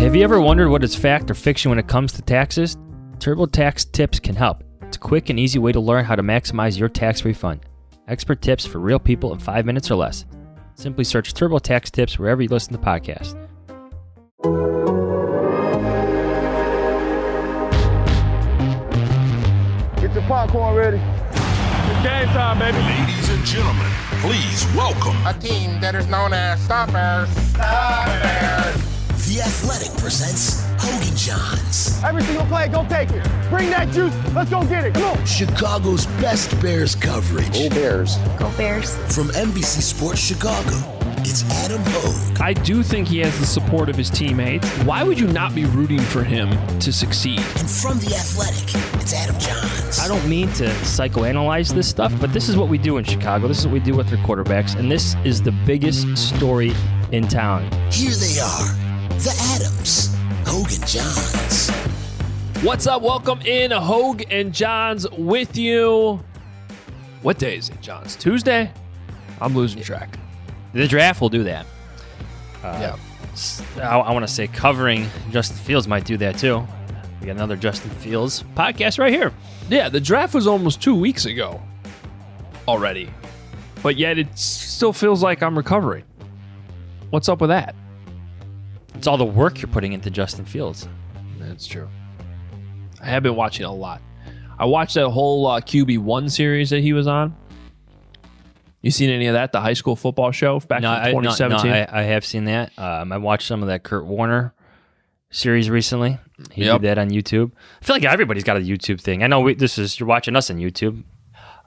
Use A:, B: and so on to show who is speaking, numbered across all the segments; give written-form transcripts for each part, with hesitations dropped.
A: Have you ever wondered what is fact or fiction when it comes to taxes? TurboTax Tips can help. It's a quick and easy way to learn how to maximize your tax refund. Expert tips for real people in 5 minutes or less. Simply search TurboTax Tips wherever you listen to podcasts.
B: Get your popcorn ready.
C: It's game time, baby.
D: Ladies and gentlemen, please welcome
E: a team that is known as Stoppers.
F: The Athletic presents Hoge Jahns.
B: Every single play, go take it. Bring that juice. Let's go get it. Come on.
F: Chicago's best Bears coverage.
E: Go Bears.
G: Go Bears.
F: From NBC Sports Chicago, it's Adam Hoge.
C: I do think he has the support of his teammates. Why would you not be rooting for him to succeed?
F: And from The Athletic, it's Adam Jahns.
A: I don't mean to psychoanalyze this stuff, but this is what we do in Chicago. This is what we do with our quarterbacks, and this is the biggest story in town.
F: Here they are, the Adams, Hoge Jahns.
C: What's up? Welcome in Hoge and Jahns with you. What day is it, Jahns? Tuesday? I'm losing track.
A: The draft will do that.
C: Yeah.
A: I want to say covering Justin Fields might do that too. We got another Justin Fields podcast right here.
C: Yeah, the draft was almost 2 weeks ago already. But yet it still feels like I'm recovering. What's up with that?
A: It's all the work you're putting into Justin Fields.
C: That's true. I have been watching a lot. I watched that whole QB1 series that he was on. You seen any of that? The high school football show back in 2017?
A: I have seen that. I watched some of that Kurt Warner series recently. He did that on YouTube. I feel like everybody's got a YouTube thing. I know you're watching us on YouTube,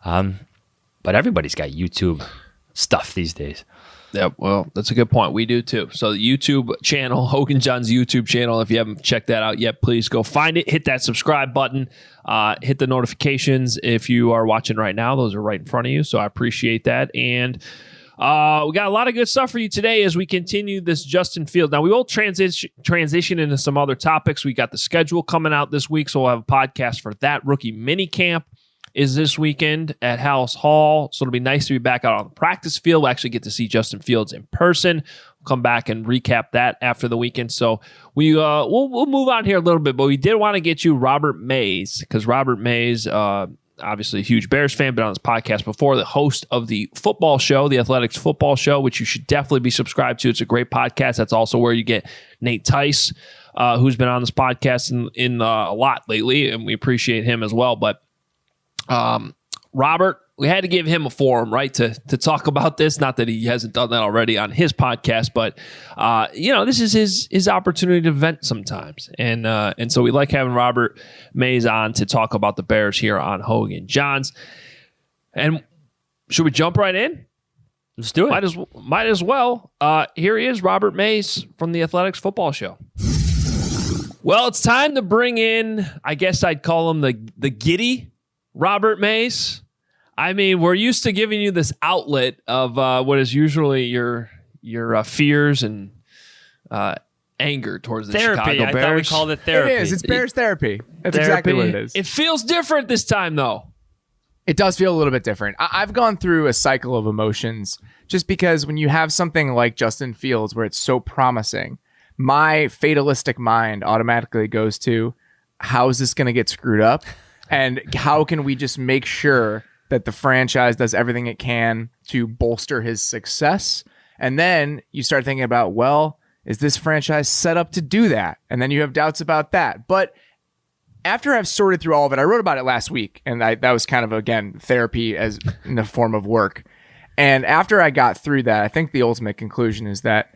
A: but everybody's got YouTube stuff these days.
C: Yeah, well, that's a good point. We do too. So the YouTube channel, Hoge and Jahns YouTube channel, if you haven't checked that out yet, please go find it. Hit that subscribe button. Hit the notifications if you are watching right now. Those are right in front of you, so I appreciate that. And we got a lot of good stuff for you today as we continue this Justin Fields. Now, we will transition into some other topics. We got the schedule coming out this week, so we'll have a podcast for that. Rookie minicamp is this weekend at House Hall, so it'll be nice to be back out on the practice field. We'll actually get to see Justin Fields in person. We'll come back and recap that after the weekend. So we'll move on here a little bit, but we did want to get you Robert Mays, because Robert Mays, obviously a huge Bears fan, been on this podcast before, the host of the football show, the Athletics football show, which you should definitely be subscribed to. It's a great podcast. That's also where you get Nate Tice, who's been on this podcast in a lot lately, and we appreciate him as well. But Robert, we had to give him a forum, right, to talk about this. Not that he hasn't done that already on his podcast, but this is his opportunity to vent sometimes, and so we like having Robert Mays on to talk about the Bears here on Hoge and Jahns. And should we jump right in?
A: Let's do it.
C: Might as well. Here he is, Robert Mays from the Athletics Football Show. Well, it's time to bring in, I guess I'd call him the giddy Robert Mays. I mean, we're used to giving you this outlet of what is usually your fears and anger towards the
A: therapy.
C: Chicago Bears.
A: I thought we called it therapy.
H: It is. It's Bears therapy. That's exactly what it is.
C: It feels different this time, though.
H: It does feel a little bit different. I've gone through a cycle of emotions just because when you have something like Justin Fields where it's so promising, my fatalistic mind automatically goes to, how is this going to get screwed up? And how can we just make sure that the franchise does everything it can to bolster his success? And then you start thinking about, well, is this franchise set up to do that? And then you have doubts about that. But after I've sorted through all of it, I wrote about it last week. And that was kind of, again, therapy as in the form of work. And after I got through that, I think the ultimate conclusion is that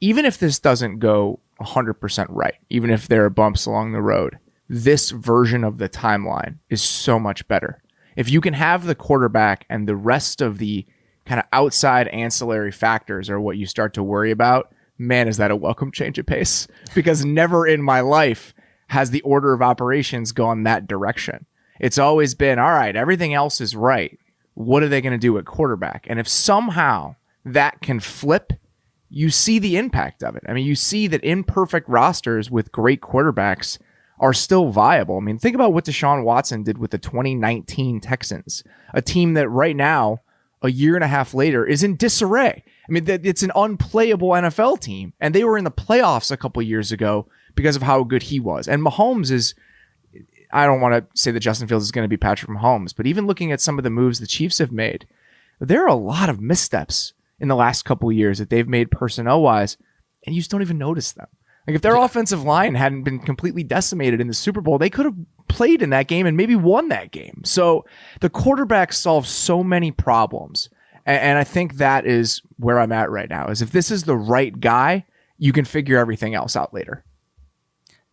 H: even if this doesn't go 100% right, even if there are bumps along the road, this version of the timeline is so much better. If you can have the quarterback and the rest of the kind of outside ancillary factors are what you start to worry about, man, is that a welcome change of pace? Because never in my life has the order of operations gone that direction. It's always been, all right, everything else is right. What are they going to do at quarterback? And if somehow that can flip, you see the impact of it. I mean, you see that imperfect rosters with great quarterbacks are still viable. I mean, think about what Deshaun Watson did with the 2019 Texans, a team that right now, a year and a half later, is in disarray. I mean, it's an unplayable NFL team, and they were in the playoffs a couple years ago because of how good he was. And Mahomes is, I don't want to say that Justin Fields is going to be Patrick Mahomes, but even looking at some of the moves the Chiefs have made, there are a lot of missteps in the last couple of years that they've made personnel-wise, and you just don't even notice them. Like, if their offensive line hadn't been completely decimated in the Super Bowl, they could have played in that game and maybe won that game. So the quarterback solves so many problems. And I think that is where I'm at right now, is if this is the right guy, you can figure everything else out later.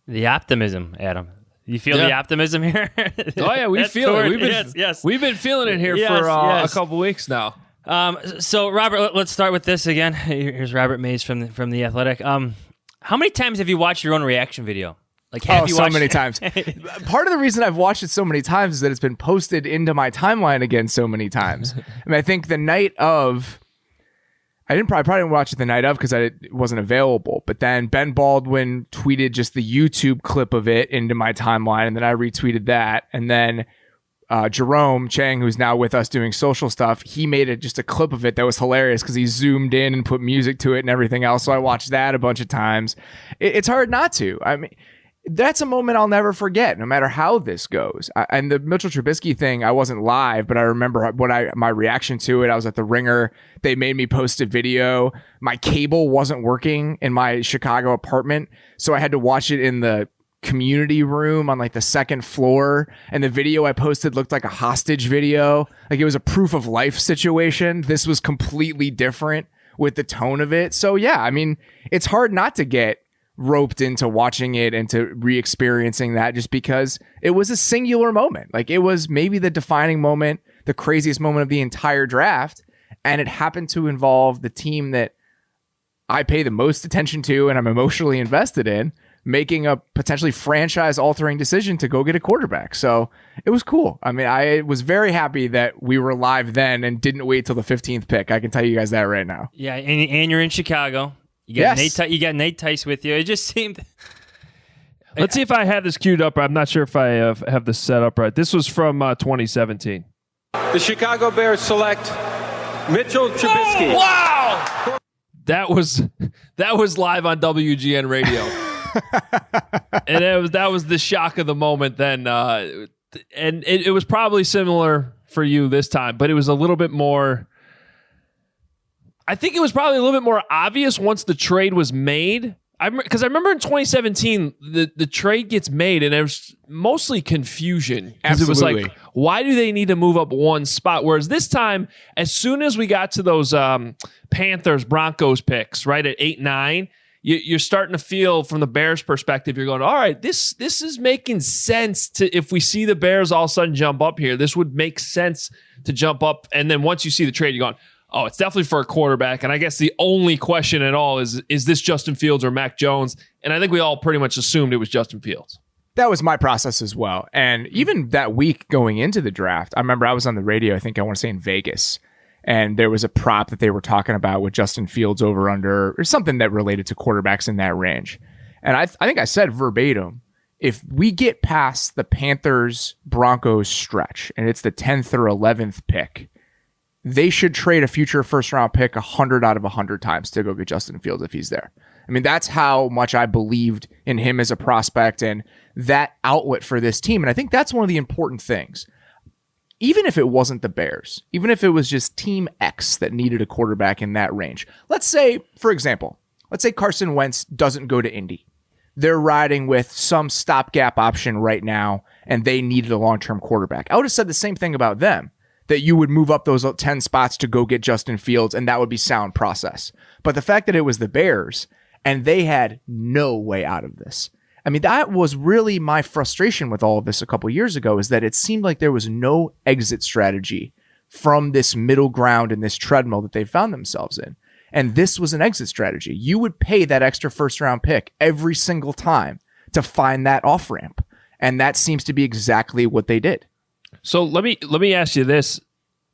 A: The optimism, Adam. You feel the optimism here?
C: Oh, yeah, we feel it. We've been feeling it here for a couple weeks now.
A: So, Robert, let's start with this again. Here's Robert Mays from The Athletic. How many times have you watched your own reaction video? Like, have you watched
H: so many times. Part of the reason I've watched it so many times is that it's been posted into my timeline again so many times. I mean, I think the night of, I probably didn't watch it the night of because it wasn't available. But then Ben Baldwin tweeted just the YouTube clip of it into my timeline, and then I retweeted that. And then Jerome Chang, who's now with us doing social stuff, he made just a clip of it that was hilarious because he zoomed in and put music to it and everything else. So I watched that a bunch of times. It's hard not to. I mean, that's a moment I'll never forget, no matter how this goes. And the Mitchell Trubisky thing, I wasn't live, but I remember my reaction to it. I was at the Ringer. They made me post a video. My cable wasn't working in my Chicago apartment, so I had to watch it in the community room on like the second floor. And the video I posted looked like a hostage video. Like, it was a proof of life situation. This was completely different with the tone of it. So yeah, I mean, it's hard not to get roped into watching it and to re-experiencing that, just because it was a singular moment. Like, it was maybe the defining moment, the craziest moment of the entire draft, and it happened to involve the team that I pay the most attention to and I'm emotionally invested in, making a potentially franchise-altering decision to go get a quarterback. So it was cool. I mean, I was very happy that we were live then and didn't wait till the 15th pick. I can tell you guys that right now.
A: Yeah, and you're in Chicago. You got Nate Tice with you. It just seemed.
C: Let's see if I have this queued up. I'm not sure if I have this set up right. This was from 2017.
G: The Chicago Bears select Mitchell Trubisky.
C: Oh, wow! That was live on WGN radio, and that was the shock of the moment then. And it was probably similar for you this time, but it was a little bit more. I think it was probably a little bit more obvious once the trade was made. Because I remember in 2017, the trade gets made and there's mostly confusion. Absolutely. It was like, why do they need to move up one spot? Whereas this time, as soon as we got to those Panthers-Broncos picks, right, at 8-9, you're starting to feel, from the Bears' perspective, you're going, all right, this is making sense. If we see the Bears all of a sudden jump up here, this would make sense to jump up. And then once you see the trade, you're going, oh, it's definitely for a quarterback. And I guess the only question at all is this Justin Fields or Mac Jones? And I think we all pretty much assumed it was Justin Fields.
H: That was my process as well. And even that week going into the draft, I remember I was on the radio, I want to say in Vegas, and there was a prop that they were talking about with Justin Fields over under, or something that related to quarterbacks in that range. And I think I said verbatim, if we get past the Panthers-Broncos stretch, and it's the 10th or 11th pick, they should trade a future first-round pick 100 out of 100 times to go get Justin Fields if he's there. I mean, that's how much I believed in him as a prospect and that outlet for this team. And I think that's one of the important things. Even if it wasn't the Bears, even if it was just Team X that needed a quarterback in that range. Let's say, for example, Carson Wentz doesn't go to Indy. They're riding with some stopgap option right now, and they needed a long-term quarterback. I would have said the same thing about them, that you would move up those 10 spots to go get Justin Fields, and that would be sound process. But the fact that it was the Bears, and they had no way out of this. I mean, that was really my frustration with all of this a couple years ago, is that it seemed like there was no exit strategy from this middle ground and this treadmill that they found themselves in. And this was an exit strategy. You would pay that extra first-round pick every single time to find that off-ramp. And that seems to be exactly what they did.
C: So let me ask you this,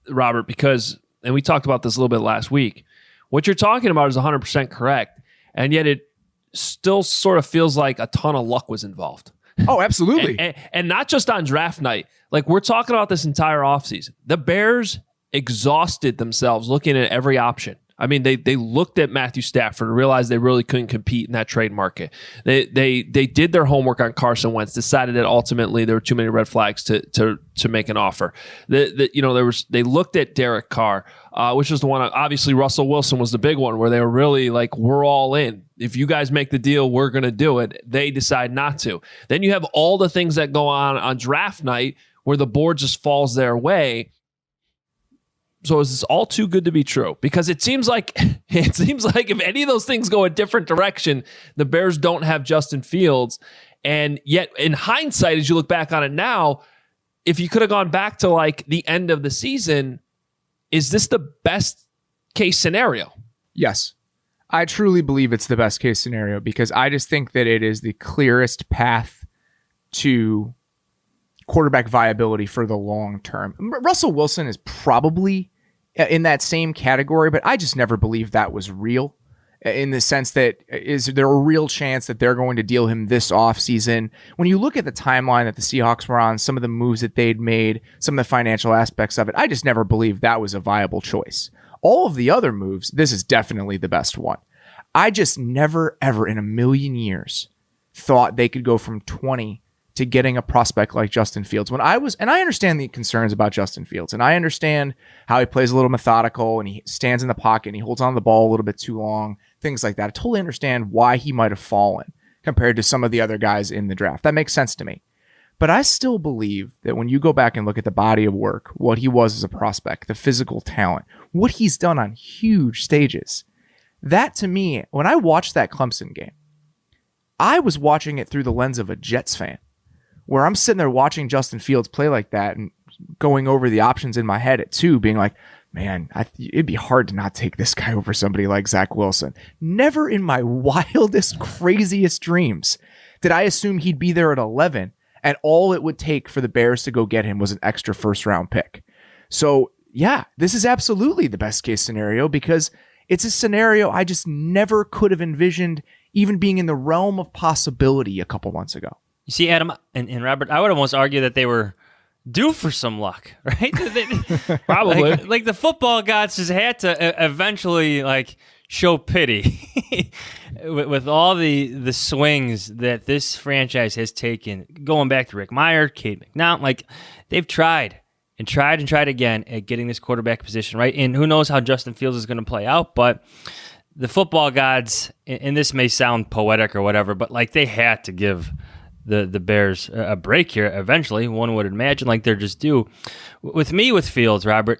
C: Robert, because, and we talked about this a little bit last week, what you're talking about is 100% correct, and yet it still sort of feels like a ton of luck was involved.
H: Oh, absolutely.
C: and not just on draft night. Like, we're talking about this entire offseason. The Bears exhausted themselves looking at every option. I mean, they looked at Matthew Stafford and realized they really couldn't compete in that trade market. They did their homework on Carson Wentz, decided that ultimately there were too many red flags to make an offer. They looked at Derek Carr, which was the one. Obviously, Russell Wilson was the big one where they were really like, we're all in. If you guys make the deal, we're going to do it. They decide not to. Then you have all the things that go on draft night where the board just falls their way. So is this all too good to be true? Because it seems like if any of those things go a different direction, the Bears don't have Justin Fields. And yet, in hindsight, as you look back on it now, if you could have gone back to like the end of the season, is this the best case scenario?
H: Yes. I truly believe it's the best case scenario because I just think that it is the clearest path to quarterback viability for the long term. Russell Wilson is probably in that same category, but I just never believed that was real in the sense that is there a real chance that they're going to deal him this offseason? When you look at the timeline that the Seahawks were on, some of the moves that they'd made, some of the financial aspects of it, I just never believed that was a viable choice. All of the other moves, this is definitely the best one. I just never, ever in a million years thought they could go from 20 to getting a prospect like Justin Fields. And I understand the concerns about Justin Fields, and I understand how he plays a little methodical and he stands in the pocket and he holds on to the ball a little bit too long, things like that. I totally understand why he might have fallen compared to some of the other guys in the draft. That makes sense to me. But I still believe that when you go back and look at the body of work, what he was as a prospect, the physical talent, what he's done on huge stages, that to me, when I watched that Clemson game, I was watching it through the lens of a Jets fan, where I'm sitting there watching Justin Fields play like that and going over the options in my head at 2, being like, man, it'd be hard to not take this guy over somebody like Zach Wilson. Never in my wildest, craziest dreams did I assume he'd be there at 11, and all it would take for the Bears to go get him was an extra first-round pick. So, yeah, this is absolutely the best case scenario because it's a scenario I just never could have envisioned even being in the realm of possibility a couple months ago.
A: You see, Adam and Robert, I would almost argue that they were due for some luck, right?
C: Probably.
A: Like the football gods just had to eventually show pity with all the swings that this franchise has taken, going back to Rick Meyer, Cade McNown. They've tried and tried again at getting this quarterback position right. And who knows how Justin Fields is going to play out, but the football gods, and this may sound poetic or whatever, but they had to give the Bears a break here eventually, one would imagine, they're just due. With Fields, Robert,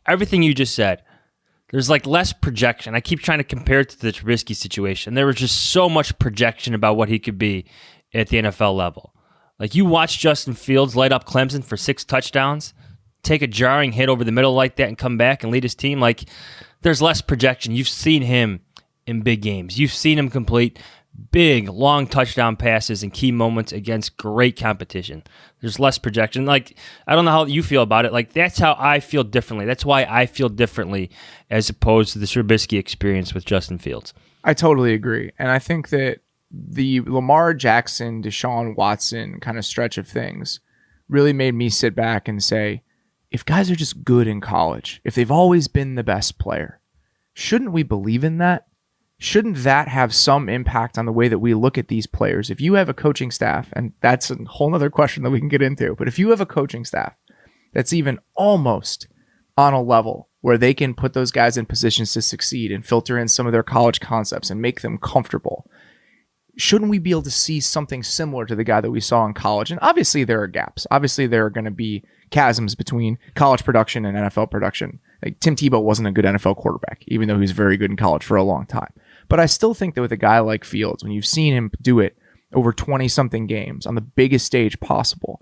A: everything you just said, there's less projection. I keep trying to compare it to the Trubisky situation. There was just so much projection about what he could be at the NFL level. You watch Justin Fields light up Clemson for 6 touchdowns, take a jarring hit over the middle like that and come back and lead his team. There's less projection. You've seen him in big games. You've seen him complete big, long touchdown passes in key moments against great competition. There's less projection. I don't know how you feel about it. That's how I feel differently. That's why I feel differently as opposed to the Trubisky experience with Justin Fields.
H: I totally agree. And I think that the Lamar Jackson, Deshaun Watson kind of stretch of things really made me sit back and say, if guys are just good in college, if they've always been the best player, shouldn't we believe in that? Shouldn't that have some impact on the way that we look at these players? If you have a coaching staff, and that's a whole other question that we can get into, but if you have a coaching staff that's even almost on a level where they can put those guys in positions to succeed and filter in some of their college concepts and make them comfortable, shouldn't we be able to see something similar to the guy that we saw in college? And obviously there are gaps. Obviously there are going to be chasms between college production and NFL production. Tim Tebow wasn't a good NFL quarterback, even though he was very good in college for a long time. But I still think that with a guy like Fields, when you've seen him do it over 20-something games on the biggest stage possible,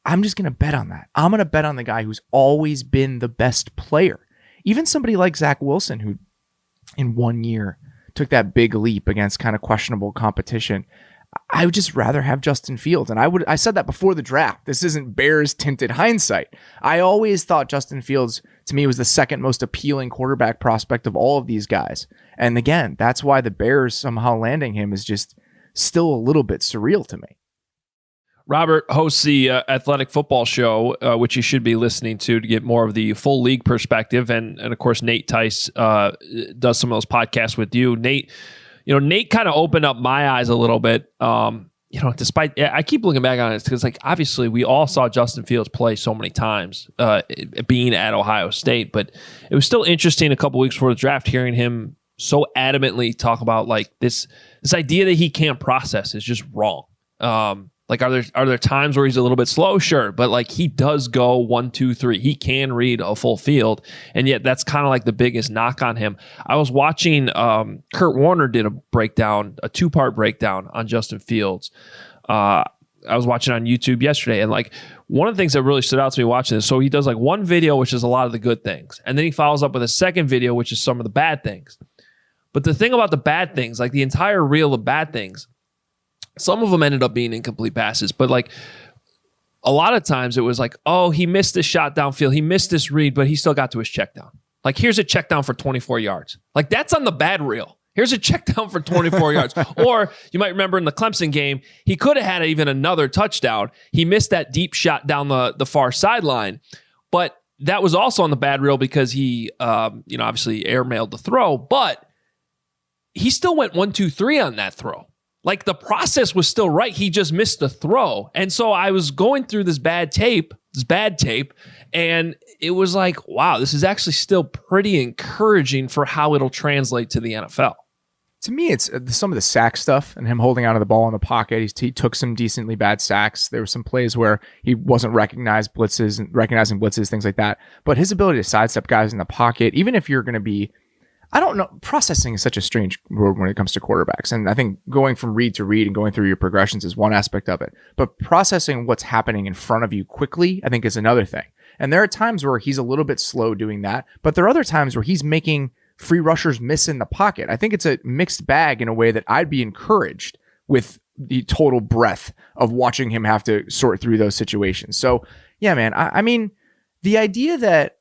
H: I'm just going to bet on that. I'm going to bet on the guy who's always been the best player. Even somebody like Zach Wilson, who in 1 year took that big leap against kind of questionable competition. I would just rather have Justin Fields. And I said that before the draft. This isn't Bears tinted hindsight. I always thought Justin Fields, to me, was the second most appealing quarterback prospect of all of these guys. And again, that's why the Bears somehow landing him is just still a little bit surreal to me.
C: Robert hosts the Athletic Football Show, which you should be listening to get more of the full league perspective. And of course, Nate Tice does some of those podcasts with you. Nate kind of opened up my eyes a little bit. Despite I keep looking back on it because, like, obviously we all saw Justin Fields play so many times being at Ohio State, but it was still interesting a couple weeks before the draft hearing him so adamantly talk about like this idea that he can't process is just wrong. Like, are there times where he's a little bit slow? Sure. But like, he does go 1, 2, 3. He can read a full field. And yet that's kind of like the biggest knock on him. I was watching, Kurt Warner did a 2-part breakdown on Justin Fields. I was watching on YouTube yesterday. And like, one of the things that really stood out to me watching this, so he does like one video, which is a lot of the good things. And then he follows up with a second video, which is some of the bad things. But the thing about the bad things, like the entire reel of bad things, some of them ended up being incomplete passes, but like a lot of times it was like, oh, he missed this shot downfield. He missed this read, but he still got to his check down. Like, here's a check down for 24 yards. Like, that's on the bad reel. Here's a check down for 24 yards. Or you might remember in the Clemson game, he could have had even another touchdown. He missed that deep shot down the far sideline, but that was also on the bad reel because he, obviously airmailed the throw, but he still went 1, 2, 3 on that throw. Like, the process was still right. He just missed the throw. And so I was going through this bad tape, and it was like, wow, this is actually still pretty encouraging for how it'll translate to the NFL.
H: To me, it's some of the sack stuff and him holding onto the ball in the pocket. He took some decently bad sacks. There were some plays where he wasn't recognizing blitzes, things like that. But his ability to sidestep guys in the pocket, even if you're going to be, I don't know. Processing is such a strange word when it comes to quarterbacks. And I think going from read to read and going through your progressions is one aspect of it. But processing what's happening in front of you quickly, I think, is another thing. And there are times where he's a little bit slow doing that. But there are other times where he's making free rushers miss in the pocket. I think it's a mixed bag in a way that I'd be encouraged with the total breadth of watching him have to sort through those situations. So, yeah, man, I mean, the idea that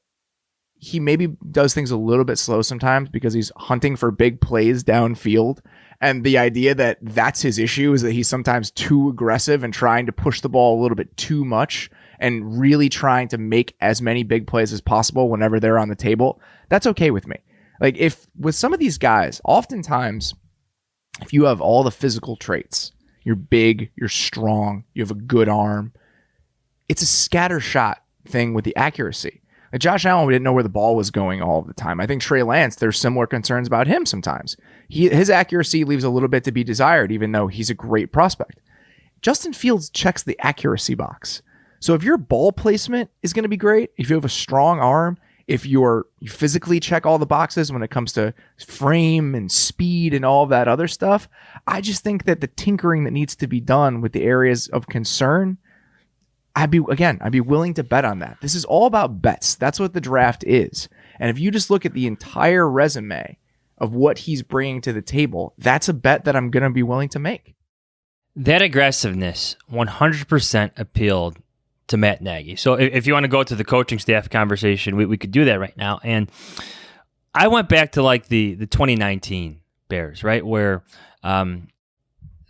H: he maybe does things a little bit slow sometimes because he's hunting for big plays downfield. And the idea that that's his issue is that he's sometimes too aggressive and trying to push the ball a little bit too much and really trying to make as many big plays as possible whenever they're on the table. That's okay with me. Like, if with some of these guys, oftentimes, if you have all the physical traits, you're big, you're strong, you have a good arm, it's a scatter shot thing with the accuracy. Like Josh Allen, we didn't know where the ball was going all of the time. I think Trey Lance, there's similar concerns about him sometimes. His accuracy leaves a little bit to be desired, even though he's a great prospect. Justin Fields checks the accuracy box. So if your ball placement is going to be great, if you have a strong arm, if you physically check all the boxes when it comes to frame and speed and all of that other stuff, I just think that the tinkering that needs to be done with the areas of concern, I'd be willing to bet on that. This is all about bets. That's what the draft is. And if you just look at the entire resume of what he's bringing to the table, that's a bet that I'm going to be willing to make.
A: That aggressiveness 100% appealed to Matt Nagy. So if you want to go to the coaching staff conversation, we could do that right now. And I went back to like the 2019 Bears, right? Where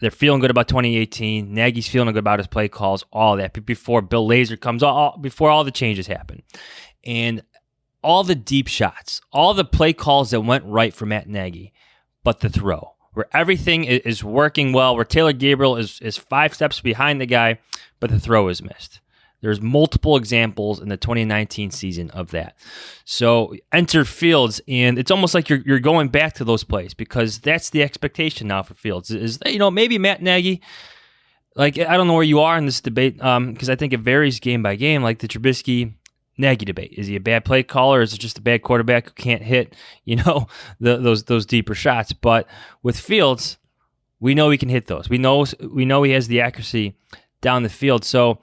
A: they're feeling good about 2018. Nagy's feeling good about his play calls, all that. Before Bill Lazor comes, before all the changes happen. And all the deep shots, all the play calls that went right for Matt Nagy, but the throw, where everything is working well, where Taylor Gabriel is 5 steps behind the guy, but the throw is missed. There's multiple examples in the 2019 season of that. So enter Fields, and it's almost like you're going back to those plays because that's the expectation now for Fields. Is maybe Matt Nagy, like, I don't know where you are in this debate because I think it varies game by game, like the Trubisky-Nagy debate. Is he a bad play caller, or is it just a bad quarterback who can't hit those deeper shots? But with Fields, we know he can hit those. We know he has the accuracy down the field. So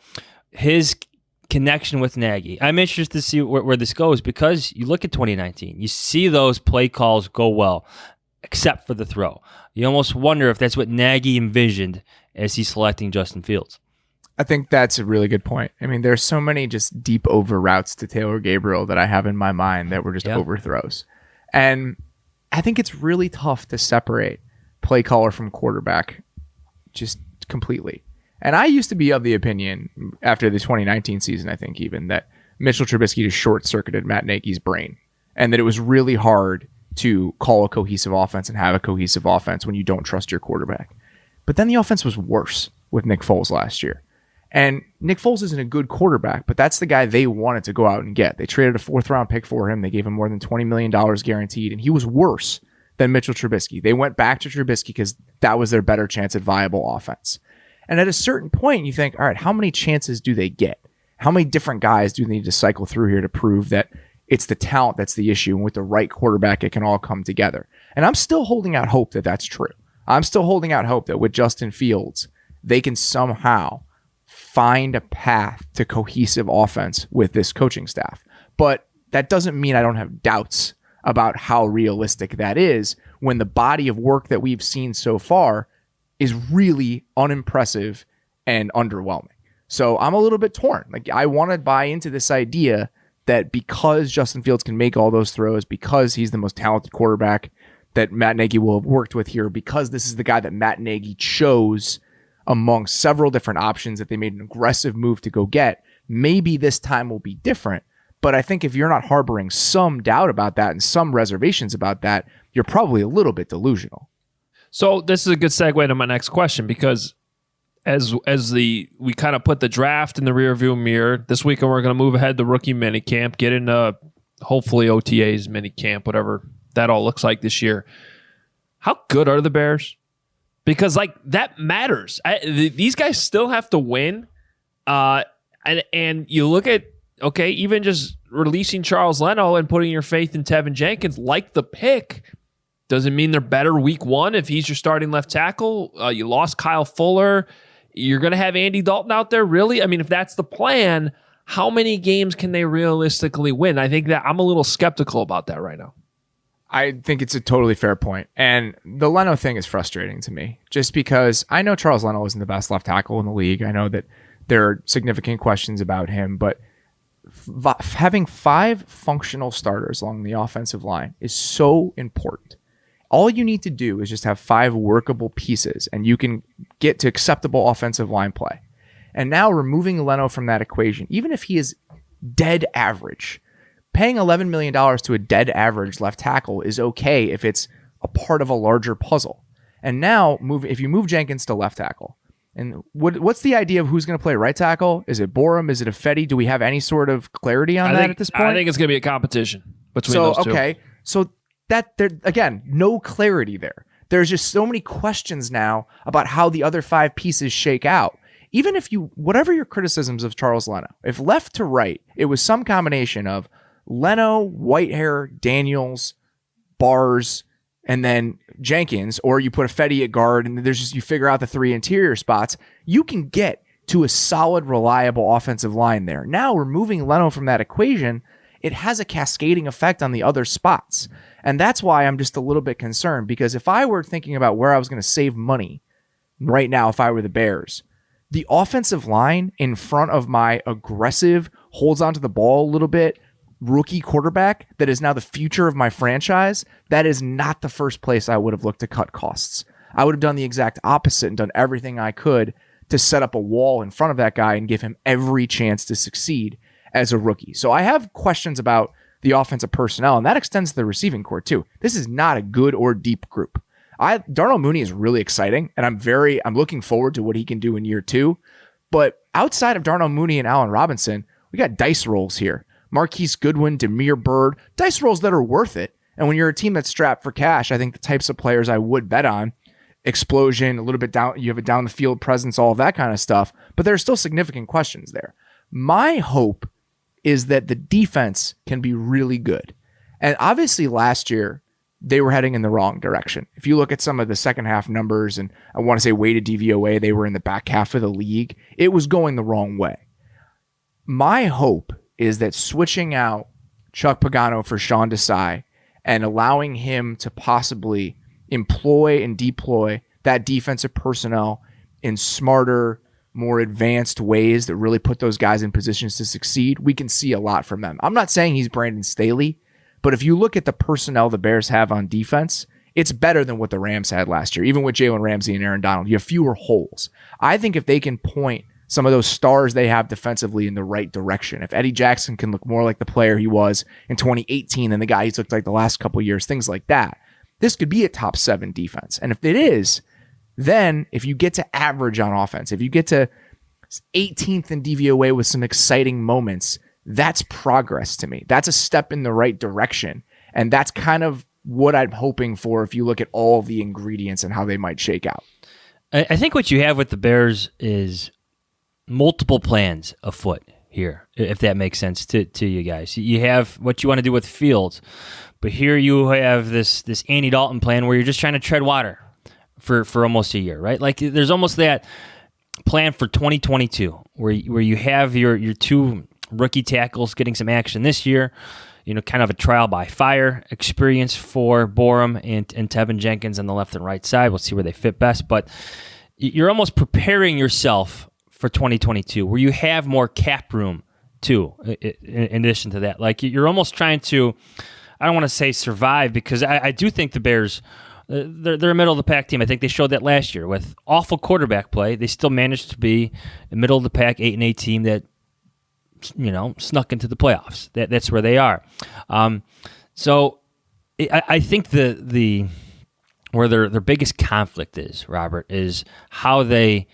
A: his connection with Nagy, I'm interested to see where this goes because you look at 2019, you see those play calls go well, except for the throw. You almost wonder if that's what Nagy envisioned as he's selecting Justin Fields.
H: I think that's a really good point. I mean, there's so many just deep over routes to Taylor Gabriel that I have in my mind that were just overthrows. And I think it's really tough to separate play caller from quarterback just completely. And I used to be of the opinion after the 2019 season, I think even, that Mitchell Trubisky just short-circuited Matt Nagy's brain, and that it was really hard to call a cohesive offense and have a cohesive offense when you don't trust your quarterback. But then the offense was worse with Nick Foles last year. And Nick Foles isn't a good quarterback, but that's the guy they wanted to go out and get. They traded a 4th-round pick for him. They gave him more than $20 million guaranteed, and he was worse than Mitchell Trubisky. They went back to Trubisky because that was their better chance at viable offense. And at a certain point, you think, all right, how many chances do they get? How many different guys do they need to cycle through here to prove that it's the talent that's the issue, and with the right quarterback, it can all come together? And I'm still holding out hope that that's true. I'm still holding out hope that with Justin Fields, they can somehow find a path to cohesive offense with this coaching staff. But that doesn't mean I don't have doubts about how realistic that is when the body of work that we've seen so far is really unimpressive and underwhelming. So I'm a little bit torn. Like, I want to buy into this idea that because Justin Fields can make all those throws, because he's the most talented quarterback that Matt Nagy will have worked with here, because this is the guy that Matt Nagy chose among several different options that they made an aggressive move to go get, maybe this time will be different. But I think if you're not harboring some doubt about that and some reservations about that, you're probably a little bit delusional.
C: So this is a good segue to my next question, because as we kind of put the draft in the rearview mirror, this weekend we're going to move ahead to rookie minicamp, get into hopefully OTAs minicamp, whatever that all looks like this year. How good are the Bears? Because that matters. These guys still have to win. And you look at, okay, even just releasing Charles Leno and putting your faith in Tevin Jenkins, like the pick, doesn't mean they're better week one if he's your starting left tackle. You lost Kyle Fuller. You're going to have Andy Dalton out there, really? I mean, if that's the plan, how many games can they realistically win? I think that I'm a little skeptical about that right now.
H: I think it's a totally fair point. And the Leno thing is frustrating to me, just because I know Charles Leno isn't the best left tackle in the league. I know that there are significant questions about him, but having 5 functional starters along the offensive line is so important. All you need to do is just have 5 workable pieces, and you can get to acceptable offensive line play. And now removing Leno from that equation, even if he is dead average, paying $11 million to a dead average left tackle is okay if it's a part of a larger puzzle. And now, if you move Jenkins to left tackle, and what's the idea of who's going to play right tackle? Is it Borum? Is it Ifedi? Do we have any sort of clarity on that at this point?
C: I think it's going to be a competition between those two.
H: Okay, so that there again, no clarity there. There's just so many questions now about how the other 5 pieces shake out. Even if whatever your criticisms of Charles Leno, if left to right, it was some combination of Leno, Whitehair, Daniels, Bars, and then Jenkins, or you put a Fetty at guard, and you figure out the 3 interior spots, you can get to a solid, reliable offensive line there. Now, removing Leno from that equation, it has a cascading effect on the other spots. And that's why I'm just a little bit concerned, because if I were thinking about where I was going to save money right now, if I were the Bears, the offensive line in front of my aggressive, holds onto the ball a little bit, rookie quarterback that is now the future of my franchise, that is not the first place I would have looked to cut costs. I would have done the exact opposite and done everything I could to set up a wall in front of that guy and give him every chance to succeed as a rookie. So I have questions about the offensive personnel, and that extends to the receiving corps too. This is not a good or deep group. Darnell Mooney is really exciting, and I'm looking forward to what he can do in year 2. But outside of Darnell Mooney and Allen Robinson, we got dice rolls here. Marquise Goodwin, Damiere Byrd, dice rolls that are worth it. And when you're a team that's strapped for cash, I think the types of players I would bet on, explosion, a little bit down, you have a down the field presence, all of that kind of stuff, but there are still significant questions there. My hope is that the defense can be really good. And obviously last year, they were heading in the wrong direction. If you look at some of the second half numbers, and I want to say weighted DVOA, they were in the back half of the league. It was going the wrong way. My hope is that switching out Chuck Pagano for Sean Desai and allowing him to possibly employ and deploy that defensive personnel in smarter, more advanced ways that really put those guys in positions to succeed, we can see a lot from them. I'm not saying he's Brandon Staley, but if you look at the personnel the Bears have on defense, it's better than what the Rams had last year. Even with Jalen Ramsey and Aaron Donald, you have fewer holes. I think if they can point some of those stars they have defensively in the right direction, if Eddie Jackson can look more like the player he was in 2018 than the guy he's looked like the last couple of years, things like that, this could be a top 7 defense. And if it is, then if you get to average on offense, if you get to 18th in DVOA with some exciting moments, that's progress to me. That's a step in the right direction. And that's kind of what I'm hoping for if you look at all the ingredients and how they might shake out.
A: I think what you have with the Bears is multiple plans afoot here, if that makes sense to you guys. You have what you want to do with Fields, but here you have this Andy Dalton plan where you're just trying to tread water for almost a year, right? Like there's almost that plan for 2022 where you have your 2 rookie tackles getting some action this year, kind of a trial by fire experience for Borum and Tevin Jenkins on the left and right side. We'll see where they fit best, but you're almost preparing yourself for 2022 where you have more cap room too, in addition to that. Like you're almost trying to, I don't want to say survive, because I do think the Bears, they're a middle-of-the-pack team. I think they showed that last year. With awful quarterback play, they still managed to be a middle-of-the-pack 8-8 team that snuck into the playoffs. That's where they are. So I think the where their biggest conflict is, Robert, is how they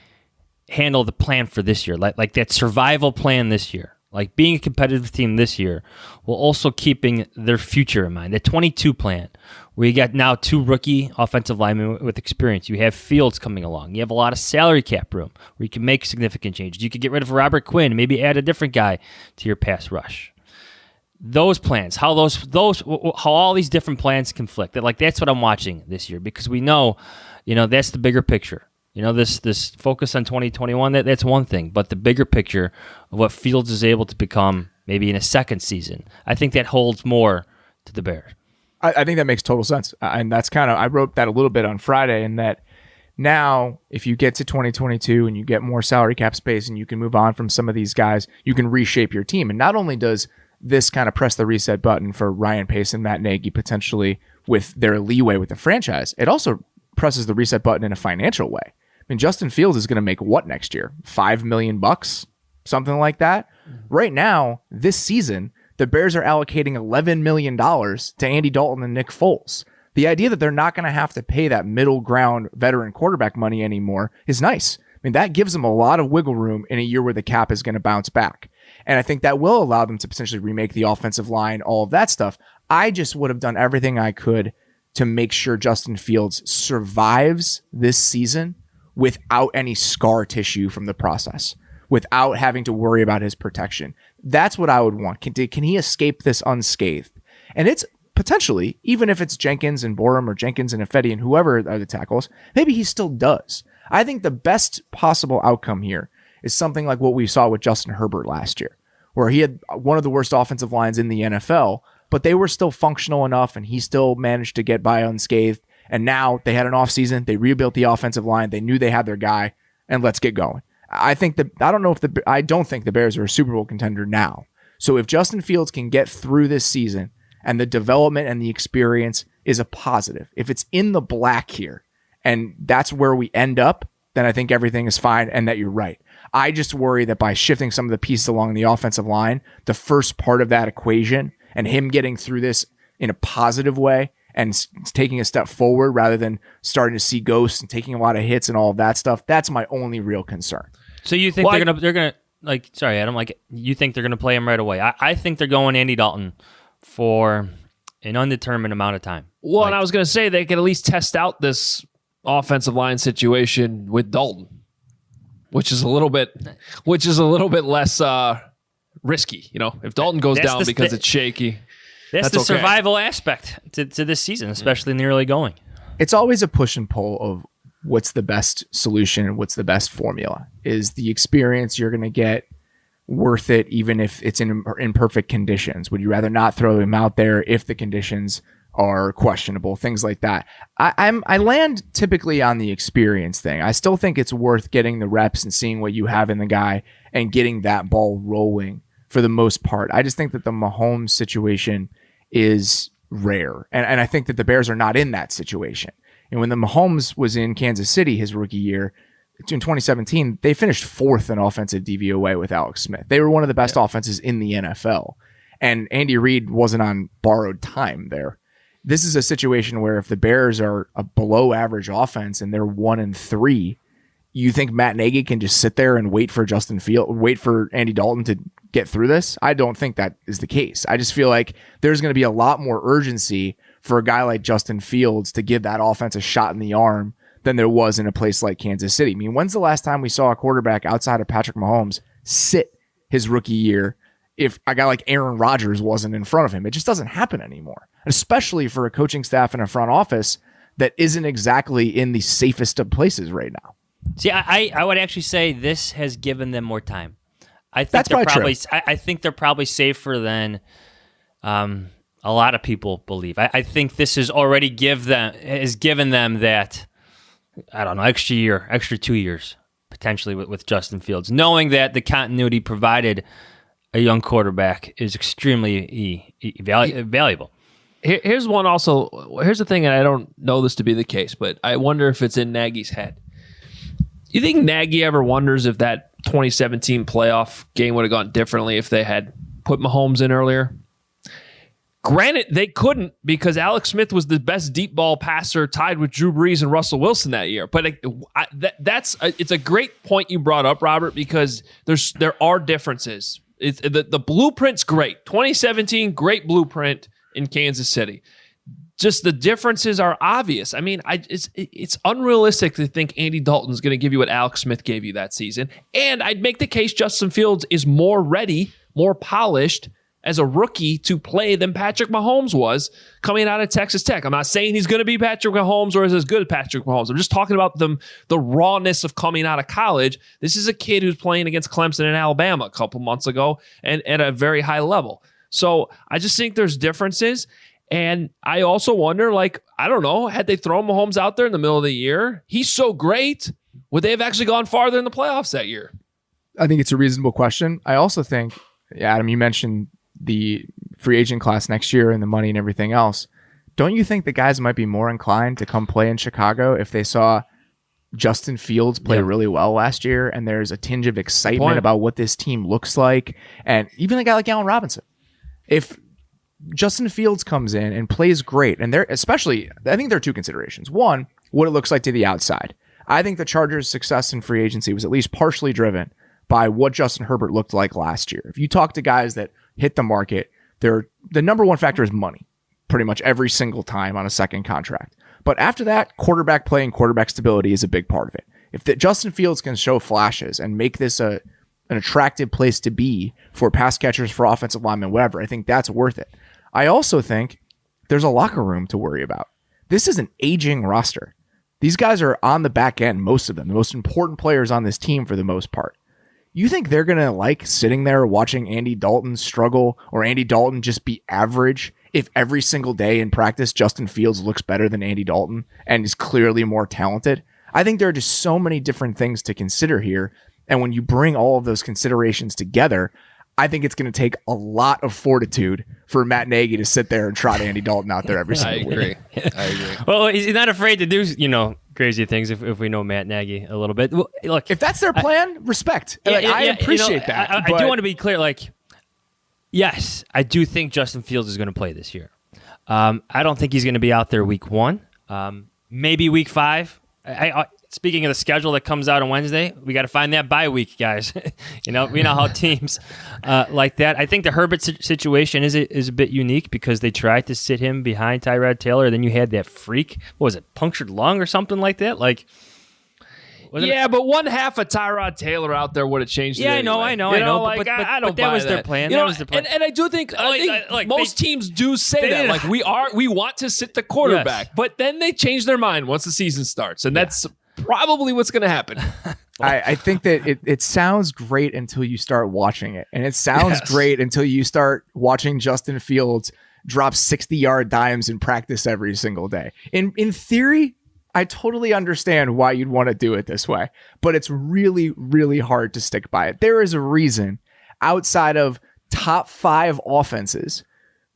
A: handle the plan for this year, like that survival plan this year, like being a competitive team this year, while also keeping their future in mind. The 22 plan, where you got now 2 rookie offensive linemen with experience. You have Fields coming along. You have a lot of salary cap room where you can make significant changes. You could get rid of Robert Quinn, maybe add a different guy to your pass rush. Those plans, how all these different plans conflict. That's what I'm watching this year, because we know, that's the bigger picture. This focus on 2021, that's one thing, but the bigger picture of what Fields is able to become maybe in a second season, I think that holds more to the Bears.
H: I think that makes total sense. And that's I wrote that a little bit on Friday, in that now if you get to 2022 and you get more salary cap space and you can move on from some of these guys, you can reshape your team. And not only does this kind of press the reset button for Ryan Pace and Matt Nagy potentially with their leeway with the franchise, it also presses the reset button in a financial way. I mean, Justin Fields is going to make what next year? $5 million, something like that. Right now, this season, the Bears are allocating $11 million to Andy Dalton and Nick Foles. The idea that they're not going to have to pay that middle ground veteran quarterback money anymore is nice. I mean, that gives them a lot of wiggle room in a year where the cap is going to bounce back. And I think that will allow them to potentially remake the offensive line, all of that stuff. I just would have done everything I could to make sure Justin Fields survives this season without any scar tissue from the process, without having to worry about his protection. That's what I would want. Can he escape this unscathed? And it's potentially, even if it's Jenkins and Borum or Jenkins and Ifedi and whoever are the tackles, maybe he still does. I think the best possible outcome here is something like what we saw with Justin Herbert last year, where he had one of the worst offensive lines in the NFL, but they were still functional enough and he still managed to get by unscathed. And now they had an offseason. They rebuilt the offensive line. They knew they had their guy, and let's get going. I don't think the Bears are a Super Bowl contender now. So if Justin Fields can get through this season and the development and the experience is a positive, if it's in the black here and that's where we end up, then I think everything is fine and that you're right. I just worry that by shifting some of the pieces along the offensive line, the first part of that equation and him getting through this in a positive way and taking a step forward rather than starting to see ghosts and taking a lot of hits and all of that stuff, that's my only real concern.
A: So you think they're gonna like? Sorry, Adam. Like, you think they're gonna play him right away? I think they're going Andy Dalton for an undetermined amount of time.
C: Well, and I was gonna say they could at least test out this offensive line situation with Dalton, which is a little bit less risky. If Dalton goes down because it's shaky.
A: That's the survival aspect to this season, especially in the early going.
H: It's always a push and pull of what's the best solution and what's the best formula. Is the experience you're going to get worth it even if it's in imperfect conditions? Would you rather not throw him out there if the conditions are questionable? Things like that. I land typically on the experience thing. I still think it's worth getting the reps and seeing what you have in the guy and getting that ball rolling for the most part. I just think that the Mahomes situation is rare. And I think that the Bears are not in that situation. And when the Mahomes was in Kansas City his rookie year, in 2017, they finished 4th in offensive DVOA with Alex Smith. They were one of the best offenses in the NFL. And Andy Reid wasn't on borrowed time there. This is a situation where if the Bears are a below average offense and they're 1-3, you think Matt Nagy can just sit there and wait for Andy Dalton to get through this? I don't think that is the case. I just feel like there's going to be a lot more urgency for a guy like Justin Fields to give that offense a shot in the arm than there was in a place like Kansas City. I mean, when's the last time we saw a quarterback outside of Patrick Mahomes sit his rookie year if a guy like Aaron Rodgers wasn't in front of him? It just doesn't happen anymore, especially for a coaching staff and a front office that isn't exactly in the safest of places right now.
A: See, I would actually say this has given them more time. I think
H: That's
A: they're
H: probably
A: true. I think they're probably safer than a lot of people believe. I think this has already given them that, I don't know, extra 2 years potentially with Justin Fields, knowing that the continuity provided a young quarterback is extremely valuable.
C: Here's one also. Here's the thing, and I don't know this to be the case, but I wonder if it's in Nagy's head. You think Nagy ever wonders if that 2017 playoff game would have gone differently if they had put Mahomes in earlier? Granted, they couldn't because Alex Smith was the best deep ball passer, tied with Drew Brees and Russell Wilson that year. But it's a great point you brought up, Robert, because there are differences. The blueprint's great. 2017, great blueprint in Kansas City. Just the differences are obvious. I mean, it's unrealistic to think Andy Dalton's going to give you what Alex Smith gave you that season. And I'd make the case Justin Fields is more ready, more polished as a rookie to play than Patrick Mahomes was coming out of Texas Tech. I'm not saying he's going to be Patrick Mahomes or is as good as Patrick Mahomes. I'm just talking about the rawness of coming out of college. This is a kid who's playing against Clemson and Alabama a couple months ago and at a very high level. So I just think there's differences. And I also wonder, I don't know, had they thrown Mahomes out there in the middle of the year, he's so great, would they have actually gone farther in the playoffs that year?
H: I think it's a reasonable question. I also think, Adam, you mentioned the free agent class next year and the money and everything else. Don't you think the guys might be more inclined to come play in Chicago if they saw Justin Fields play really well last year and there's a tinge of excitement about what this team looks like? And even a guy like Allen Robinson. If Justin Fields comes in and plays great, and I think there are two considerations. One, what it looks like to the outside. I think the Chargers' success in free agency was at least partially driven by what Justin Herbert looked like last year. If you talk to guys that hit the market, the number one factor is money, pretty much every single time on a second contract. But after that, quarterback play and quarterback stability is a big part of it. If Justin Fields can show flashes and make this an attractive place to be for pass catchers, for offensive linemen, whatever, I think that's worth it. I also think there's a locker room to worry about. This is an aging roster. These guys are on the back end, most of them, the most important players on this team for the most part. You think they're going to like sitting there watching Andy Dalton struggle or Andy Dalton just be average if every single day in practice Justin Fields looks better than Andy Dalton and is clearly more talented? I think there are just so many different things to consider here. And when you bring all of those considerations together, I think it's going to take a lot of fortitude for Matt Nagy to sit there and trot Andy Dalton out there every single week.
C: I agree.
A: Well, he's not afraid to do, crazy things if we know Matt Nagy a little bit. Well, look,
H: if that's their plan, respect. I appreciate that.
A: I do want to be clear. Yes, I do think Justin Fields is going to play this year. I don't think he's going to be out there week 1. Maybe week 5. Speaking of the schedule that comes out on Wednesday, we got to find that bye week, guys. We know how teams like that. I think the Herbert situation is a bit unique because they tried to sit him behind Tyrod Taylor. Then you had that freak. What was it? Punctured lung or something like that?
C: But one half of Tyrod Taylor out there would have changed it.
A: Yeah,
C: anyway.
A: I know.
C: I don't
A: that
C: buy
A: was
C: that.
A: their plan. That was their plan.
C: And I do think, most teams do say that. We want to sit the quarterback, but then they change their mind once the season starts, and that's probably what's going to happen.
H: I think that it sounds great until you start watching it. And it sounds great until you start watching Justin Fields drop 60-yard dimes in practice every single day. In theory, I totally understand why you'd want to do it this way, but it's really, really hard to stick by it. There is a reason outside of top 5 offenses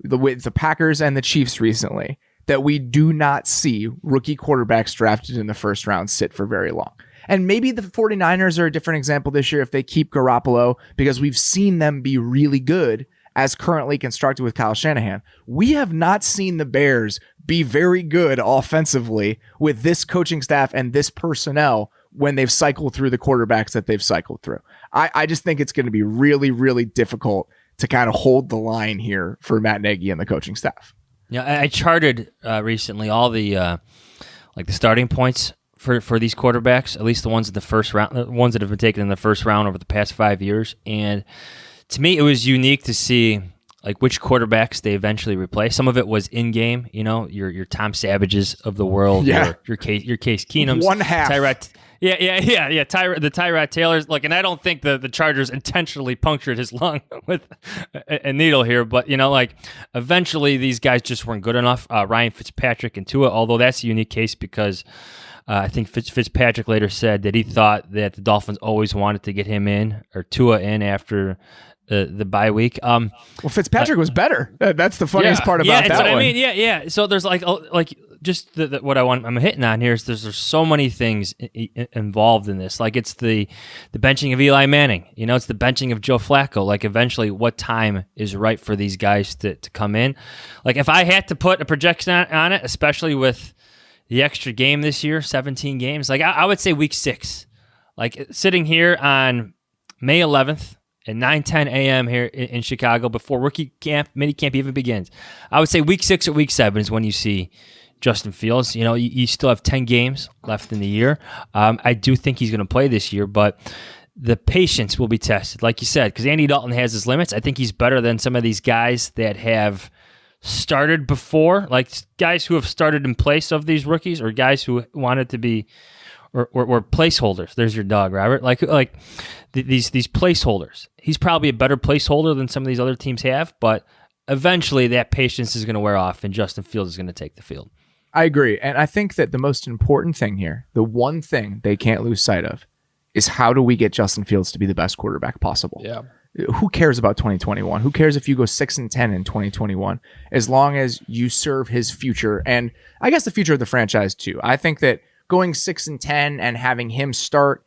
H: with the Packers and the Chiefs recently, that we do not see rookie quarterbacks drafted in the first round sit for very long. And maybe the 49ers are a different example this year if they keep Garoppolo, because we've seen them be really good as currently constructed with Kyle Shanahan. We have not seen the Bears be very good offensively with this coaching staff and this personnel when they've cycled through the quarterbacks that they've cycled through. I just think it's going to be really, really difficult to kind of hold the line here for Matt Nagy and the coaching staff.
A: Yeah, I charted recently all the the starting points for these quarterbacks, at least the ones in the first round, the ones that have been taken in the first round over the past 5 years. And to me, it was unique to see like which quarterbacks they eventually replace. Some of it was in game, your Tom Savages of the world, your Case Keenums,
H: one half.
A: Tyrod. Yeah. The Tyrod Taylors. And I don't think the Chargers intentionally punctured his lung with a needle here, but eventually these guys just weren't good enough. Ryan Fitzpatrick and Tua, although that's a unique case because I think Fitzpatrick later said that he thought that the Dolphins always wanted to get him in or Tua in after the bye week.
H: Well, Fitzpatrick was better. That's the funniest part about that.
A: Yeah, that's what
H: one.
A: I mean. Yeah. So there's just what I'm hitting on here is there's so many things involved in this. It's the benching of Eli Manning. It's the benching of Joe Flacco. Eventually, what time is right for these guys to come in? If I had to put a projection on it, especially with the extra game this year, 17 games, I would say week 6. Sitting here on May 11th at 9:10 a.m. here in Chicago before rookie camp, mini camp even begins. I would say week 6 or week 7 is when you see Justin Fields. You still have 10 games left in the year. I do think he's going to play this year, but the patience will be tested, like you said, because Andy Dalton has his limits. I think he's better than some of these guys that have started before, guys who have started in place of these rookies or guys who wanted to be or placeholders. There's your dog, Robert. These placeholders. He's probably a better placeholder than some of these other teams have, but eventually that patience is going to wear off and Justin Fields is going to take the field.
H: I agree. And I think that the most important thing here, the one thing they can't lose sight of, is how do we get Justin Fields to be the best quarterback possible?
C: Yeah.
H: Who cares about 2021? Who cares if you go 6-10 in 2021, as long as you serve his future and I guess the future of the franchise too. I think that going 6-10 and having him start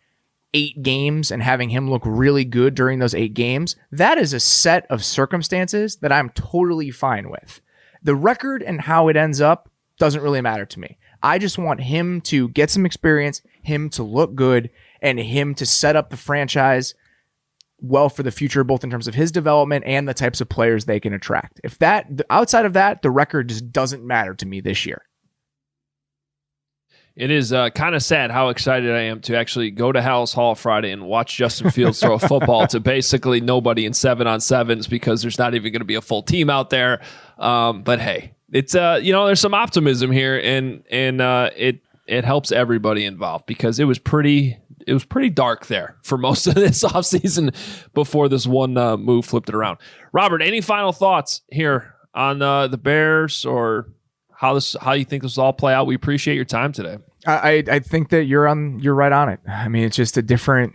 H: 8 games and having him look really good during those 8 games, that is a set of circumstances that I'm totally fine with. The record and how it ends up doesn't really matter to me. I just want him to get some experience, him to look good, and him to set up the franchise well for the future, both in terms of his development and the types of players they can attract. If that, outside of that, the record just doesn't matter to me this year.
C: It is kind of sad how excited I am to actually go to Hallis Hall Friday and watch Justin Fields throw a football to basically nobody in 7-on-7s because there's not even going to be a full team out there. But hey, it's there's some optimism here, and it helps everybody involved because it was pretty dark there for most of this offseason before this one move flipped it around. Robert, any final thoughts here on the Bears or how you think this will all play out? We appreciate your time today.
H: I think that you're right on it. I mean, it's just a different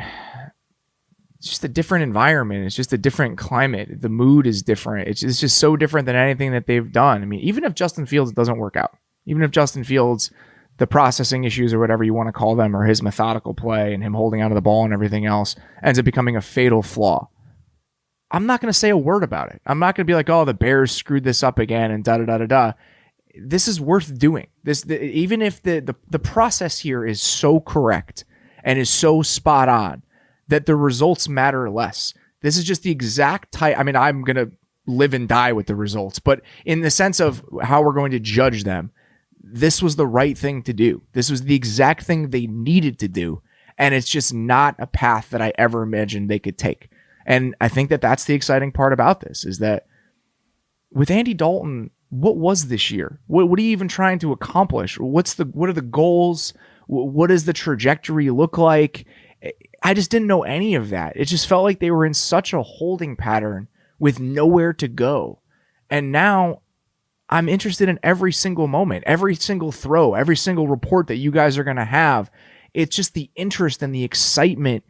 H: environment. It's just a different climate. The mood is different. It's just so different than anything that they've done. I mean, even if Justin Fields doesn't work out, even if Justin Fields, the processing issues or whatever you want to call them, or his methodical play and him holding onto the ball and everything else ends up becoming a fatal flaw, I'm not going to say a word about it. I'm not going to be like, oh, the Bears screwed this up again and da-da-da-da-da. This is worth doing. Even if the process here is so correct and is so spot on that the results matter less. This is just the exact type. I mean, I'm going to live and die with the results, but in the sense of how we're going to judge them, this was the right thing to do. This was the exact thing they needed to do. And it's just not a path that I ever imagined they could take. And I think that that's the exciting part about this, is that with Andy Dalton, what was this year? What are you even trying to accomplish? What are the goals? What does the trajectory look like? I just didn't know any of that. It just felt like they were in such a holding pattern with nowhere to go. And now I'm interested in every single moment, every single throw, every single report that you guys are going to have. It's just the interest and the excitement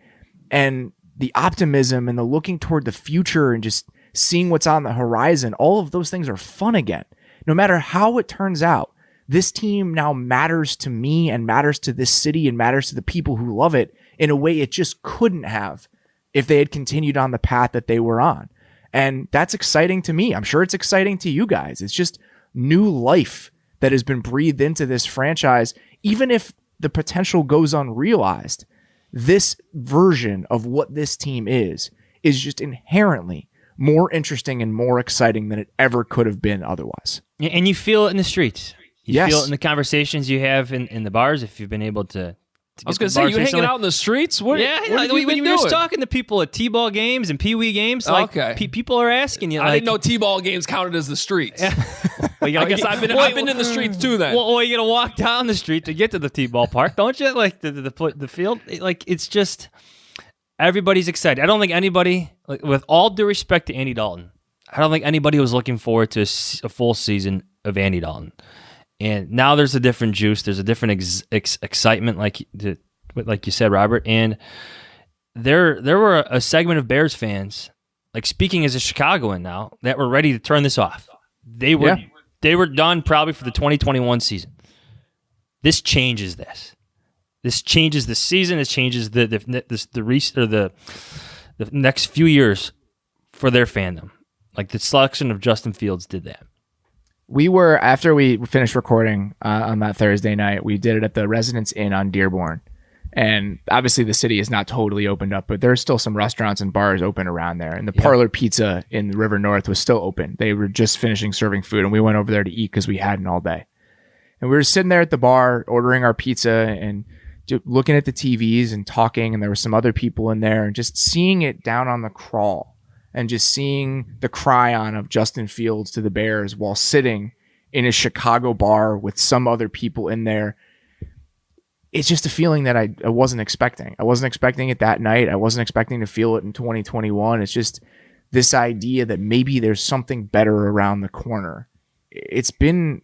H: and the optimism and the looking toward the future and just seeing what's on the horizon, all of those things are fun again. No matter how it turns out, this team now matters to me and matters to this city and matters to the people who love it in a way it just couldn't have if they had continued on the path that they were on. And that's exciting to me. I'm sure it's exciting to you guys. It's just new life that has been breathed into this franchise. Even if the potential goes unrealized, this version of what this team is just inherently more interesting and more exciting than it ever could have been otherwise.
A: And you feel it in the streets. You
H: Yes.
A: feel it in the conversations you have in the bars if you've been able to
C: I was going to say, you hanging out in the streets? What
A: Yeah,
C: what
A: like,
C: have you
A: when
C: been
A: you're
C: doing?
A: just talking to people at T-ball games and Pee Wee games, like
C: Okay.
A: people are asking you.
C: I
A: like,
C: didn't know T-ball games counted as the streets.
A: well, you
C: I
A: gotta
C: guess
A: get-
C: I've been in the streets too then.
A: Well, you gotta walk down the street to get to the T-ball park, don't you? Like the field. Like it's just everybody's excited. I don't think anybody, like, with all due respect to Andy Dalton, I don't think anybody was looking forward to a full season of Andy Dalton. And now there's a different juice. There's a different excitement, like you said, Robert. And there were a segment of Bears fans, like speaking as a Chicagoan now, that were ready to turn this off. They were done probably for the 2021 season. This changes this. This changes the season. This changes the next few years for their fandom. Like the selection of Justin Fields did that.
H: We were, after we finished recording on that Thursday night, we did it at the Residence Inn on Dearborn. And obviously the city is not totally opened up, but there's still some restaurants and bars open around there. And the Parlor Pizza in the River North was still open. They were just finishing serving food, and we went over there to eat because we hadn't all day. And we were sitting there at the bar ordering our pizza and looking at the TVs and talking, and there were some other people in there, and just seeing it down on the crawl and just seeing the cry-on of Justin Fields to the Bears while sitting in a Chicago bar with some other people in there. It's just a feeling that I wasn't expecting. I wasn't expecting it that night. I wasn't expecting to feel it in 2021. It's just this idea that maybe there's something better around the corner. It's been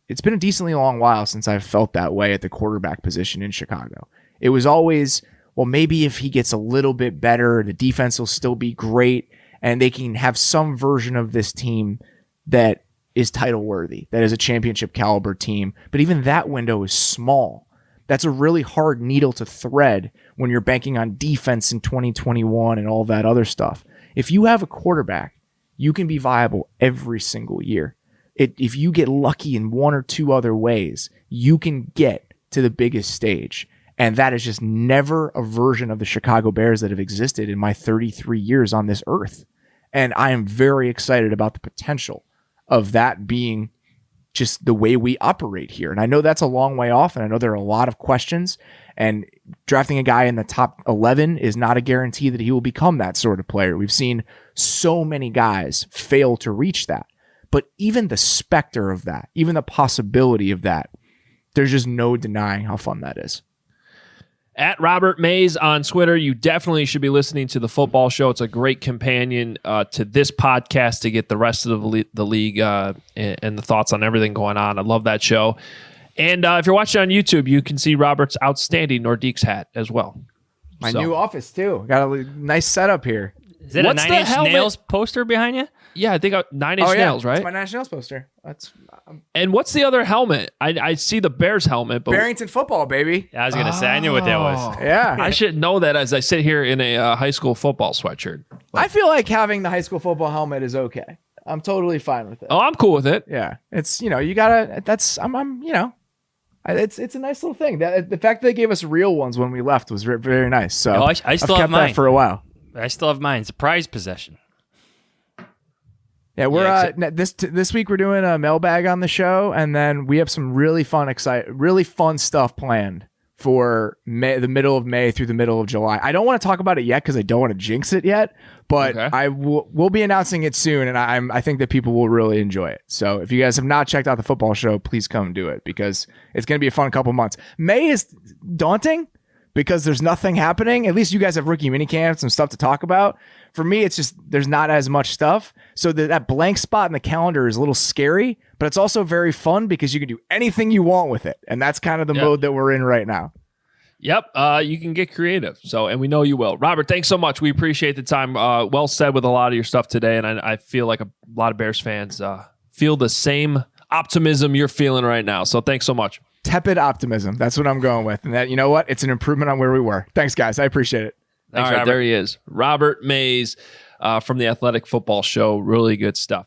H: a decently long while since I've felt that way at the quarterback position in Chicago. It was always, well, maybe if he gets a little bit better, the defense will still be great, and they can have some version of this team that is title worthy, that is a championship caliber team. But even that window is small. That's a really hard needle to thread when you're banking on defense in 2021 and all that other stuff. If you have a quarterback, you can be viable every single year. If you get lucky in one or two other ways, you can get to the biggest stage. And that is just never a version of the Chicago Bears that have existed in my 33 years on this earth. And I am very excited about the potential of that being just the way we operate here. And I know that's a long way off, and I know there are a lot of questions, and drafting a guy in the top 11 is not a guarantee that he will become that sort of player. We've seen so many guys fail to reach that. But even the specter of that, even the possibility of that, there's just no denying how fun that is.
C: At Robert Mays on Twitter, you definitely should be listening to the football show. It's a great companion to this podcast to get the rest of the league and the thoughts on everything going on. I love that show. And if you're watching on YouTube, you can see Robert's outstanding Nordiques hat as well.
H: My new office, too. Got a nice setup here.
A: Is it
C: What's
A: a
C: the
A: 9 Inch
C: helmet?
A: Nails poster behind you?
C: Yeah, I think 9 Inch Nails, right?
H: It's my Nine Inch Nails poster. That's
C: And what's the other helmet? I see the Bears helmet, but
H: Barrington football, baby.
A: I was gonna say I knew what that was.
H: Yeah.
C: I should know that as I sit here in a high school football sweatshirt.
H: I feel like having the high school football helmet is okay. I'm totally fine with it.
C: Oh, I'm cool with it.
H: Yeah. It's, you gotta, it's a nice little thing. The fact that they gave us real ones when we left was very nice. So
A: Oh, I still
H: I've
A: have
H: kept
A: mine.
H: that for a while.
A: I still have mine. It's a prized possession.
H: Yeah, we're this week we're doing a mailbag on the show, and then we have some really fun stuff planned for the middle of May through the middle of July. I don't want to talk about it yet because I don't want to jinx it yet, but
C: Okay.
H: we'll be announcing it soon, and I think that people will really enjoy it. So if you guys have not checked out the football show, please come do it because it's going to be a fun couple months. May is daunting because there's nothing happening. At least you guys have rookie minicamps and stuff to talk about. For me, it's just there's not as much stuff. So that blank spot in the calendar is a little scary, but it's also very fun because you can do anything you want with it. And that's kind of the mode that we're in right now.
C: Yep, you can get creative. So, and we know you will. Robert, thanks so much. We appreciate the time. Well said with a lot of your stuff today, and I feel like a lot of Bears fans feel the same optimism you're feeling right now. So, thanks so much.
H: Tepid optimism. That's what I'm going with. And that, you know what? It's an improvement on where we were. Thanks, guys. I appreciate it.
C: Thanks, all right, Robert. There he is. Robert Mays from the Athletic Football Show. Really good stuff.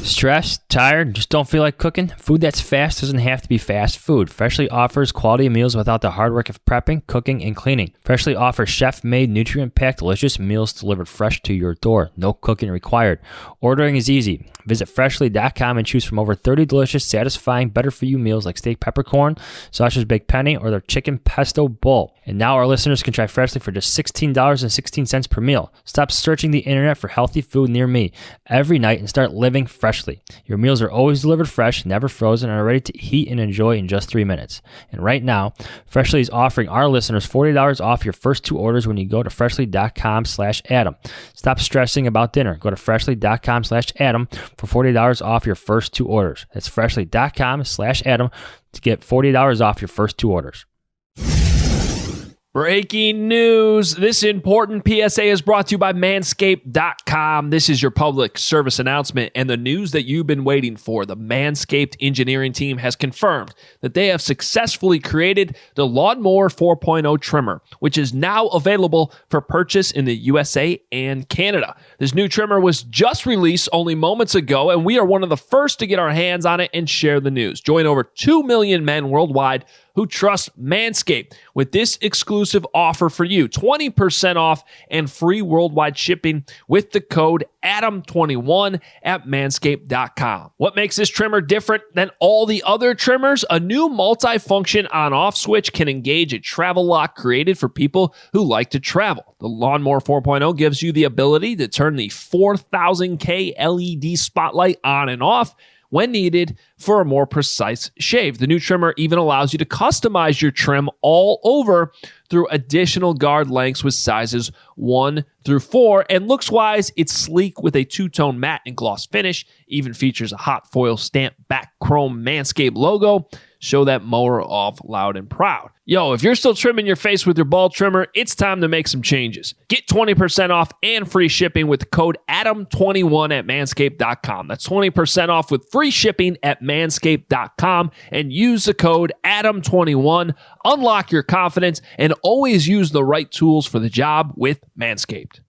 A: Stressed, tired, just don't feel like cooking? Food that's fast doesn't have to be fast food. Freshly offers quality meals without the hard work of prepping, cooking, and cleaning. Freshly offers chef-made, nutrient-packed, delicious meals delivered fresh to your door. No cooking required. Ordering is easy. Visit Freshly.com and choose from over 30 delicious, satisfying, better-for-you meals like steak peppercorn, sausage baked penne, or their chicken pesto bowl. And now our listeners can try Freshly for just $16.16 per meal. Stop searching the internet for healthy food near me every night and start living freshly. Your meals are always delivered fresh, never frozen, and are ready to heat and enjoy in just 3 minutes. And right now, Freshly is offering our listeners $40 off your first 2 orders when you go to Freshly.com/Adam. Stop stressing about dinner. Go to Freshly.com/Adam for $40 off your first 2 orders. That's Freshly.com/Adam to get $40 off your first 2 orders.
C: Breaking news. This important PSA is brought to you by Manscaped.com. This is your public service announcement and the news that you've been waiting for. The Manscaped engineering team has confirmed that they have successfully created the Lawnmower 4.0 trimmer, which is now available for purchase in the USA and Canada. This new trimmer was just released only moments ago, and we are one of the first to get our hands on it and share the news. Join over 2 million men worldwide who trust Manscaped with this exclusive offer for you. 20% off and free worldwide shipping with the code ADAM21 at manscaped.com. What makes this trimmer different than all the other trimmers? A new multi-function on-off switch can engage a travel lock created for people who like to travel. The Lawnmower 4.0 gives you the ability to turn the 4000K LED spotlight on and off when needed for a more precise shave. The new trimmer even allows you to customize your trim all over through additional guard lengths with sizes 1 through 4. And looks-wise, it's sleek with a 2-tone matte and gloss finish. Even features a hot foil stamped back chrome Manscaped logo. Show that mower off loud and proud. Yo, if you're still trimming your face with your ball trimmer, it's time to make some changes. Get 20% off and free shipping with the code ADAM21 at manscaped.com. That's 20% off with free shipping at manscaped.com and use the code ADAM21. Unlock your confidence and always use the right tools for the job with Manscaped.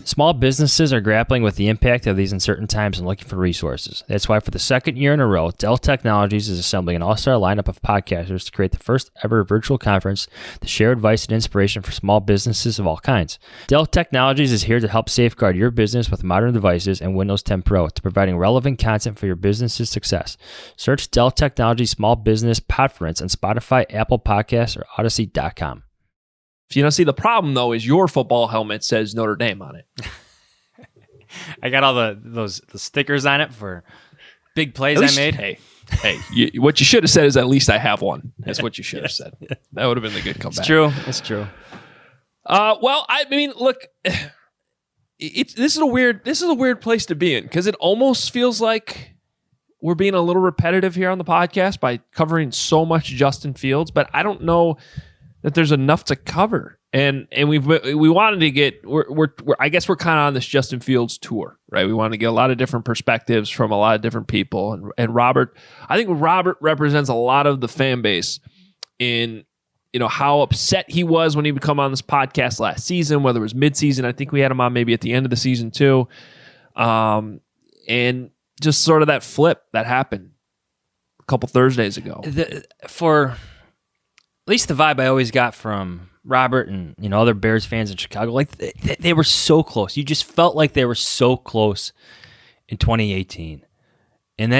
A: Small businesses are grappling with the impact of these uncertain times and looking for resources. That's why for the second year in a row, Dell Technologies is assembling an all-star lineup of podcasters to create the first ever virtual conference to share advice and inspiration for small businesses of all kinds. Dell Technologies is here to help safeguard your business with modern devices and Windows 10 Pro to providing relevant content for your business's success. Search Dell Technologies Small Business Podference on Spotify, Apple Podcasts, or Odyssey.com.
C: You know, see, the problem, though, is your football helmet says Notre Dame on it.
A: I got all the stickers on it for big plays I made.
C: Hey, what you should have said is at least I have one. That's what you should have said. That would have been the good comeback.
A: It's true.
C: Well, I mean, look, this is a weird place to be in because it almost feels like we're being a little repetitive here on the podcast by covering so much Justin Fields, but I don't know that there's enough to cover, and we wanted to get I guess we're kind of on this Justin Fields tour, right? We want to get a lot of different perspectives from a lot of different people, and Robert, I think Robert represents a lot of the fan base in how upset he was when he would come on this podcast last season, whether it was midseason. I think we had him on maybe at the end of the season too, and just sort of that flip that happened a couple Thursdays ago.
A: At least the vibe I always got from Robert and other Bears fans in Chicago, like they were so close. You just felt like they were so close in 2018, and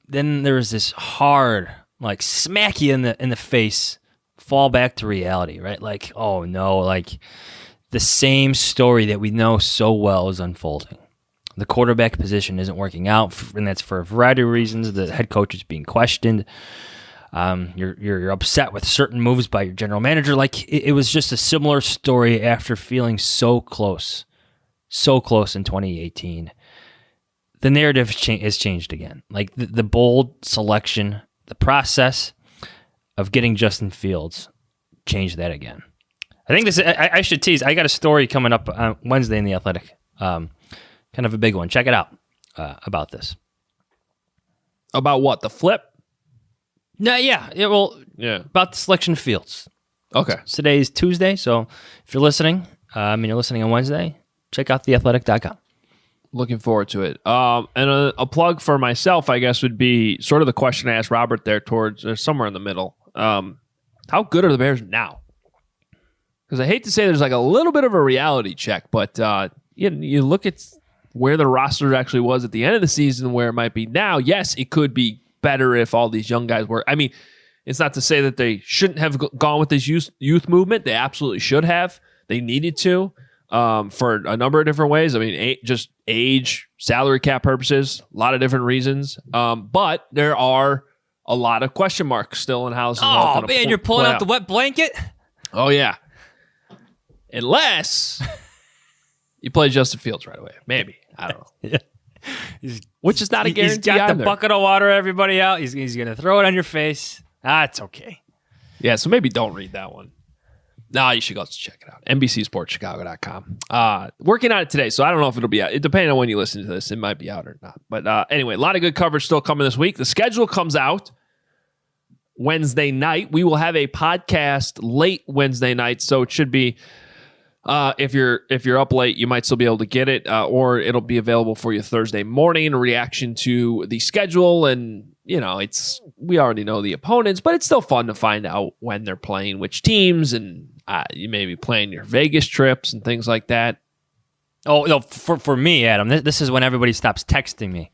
A: then there was this hard, like smack you in the face, fall back to reality, right? Like, oh no, like the same story that we know so well is unfolding. The quarterback position isn't working out, and that's for a variety of reasons. The head coach is being questioned. You're upset with certain moves by your general manager. Like it was just a similar story after feeling so close in 2018. The narrative has changed again. Like the bold selection, the process of getting Justin Fields change that again? I think I should tease. I got a story coming up on Wednesday in The Athletic. Kind of a big one. Check it out about this.
C: About what? The flip?
A: No, yeah. About the selection of Fields.
C: Okay.
A: Today's Tuesday, so if you're listening, and you're listening on Wednesday, check out theathletic.com.
C: Looking forward to it. And a plug for myself, I guess, would be sort of the question I asked Robert there towards somewhere in the middle. How good are the Bears now? Because I hate to say there's like a little bit of a reality check, but you look at where the roster actually was at the end of the season, where it might be now. Yes, it could be better if all these young guys were. I mean, it's not to say that they shouldn't have gone with this youth movement. They absolutely should have. They needed to for a number of different ways. I mean, just age, salary cap purposes, a lot of different reasons. But there are a lot of question marks still in how this is all going to
A: man, you're pulling out the wet blanket?
C: Oh, yeah. Unless you play Justin Fields right away. Maybe. I don't know. Which is not a guarantee.
A: He's got
C: either.
A: the bucket of water, everybody out. He's going to throw it on your face. It's okay.
C: Yeah, so maybe don't read that one. No, you should go check it out. NBCSportsChicago.com. Working on it today, so I don't know if it'll be out. Depending on when you listen to this, it might be out or not. But anyway, a lot of good coverage still coming this week. The schedule comes out Wednesday night. We will have a podcast late Wednesday night, so it should be if you're up late, you might still be able to get it, or it'll be available for you Thursday morning in reaction to the schedule. And we already know the opponents, but it's still fun to find out when they're playing which teams, and you may be playing your Vegas trips and things like that.
A: Oh no, for me, Adam, this is when everybody stops texting me.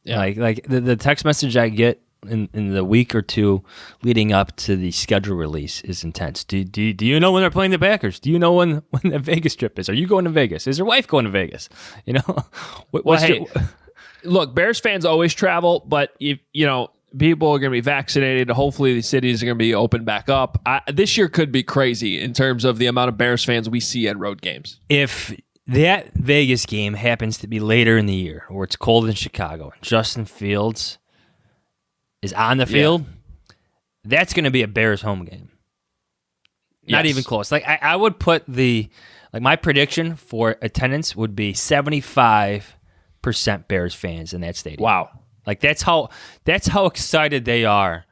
A: Yeah. Like the text message I get in the week or two leading up to the schedule release is intense. Do you know when they're playing the Packers? Do you know when the Vegas trip is? Are you going to Vegas? Is your wife going to Vegas?
C: Look, Bears fans always travel, but people are going to be vaccinated. Hopefully, the cities are going to be open back up. This year could be crazy in terms of the amount of Bears fans we see at road games.
A: If that Vegas game happens to be later in the year, or it's cold in Chicago, and Justin Fields is on the field, that's going to be a Bears home game. Not even close. Like I would put my prediction for attendance would be 75% Bears fans in that stadium.
C: Wow.
A: Like that's how excited they are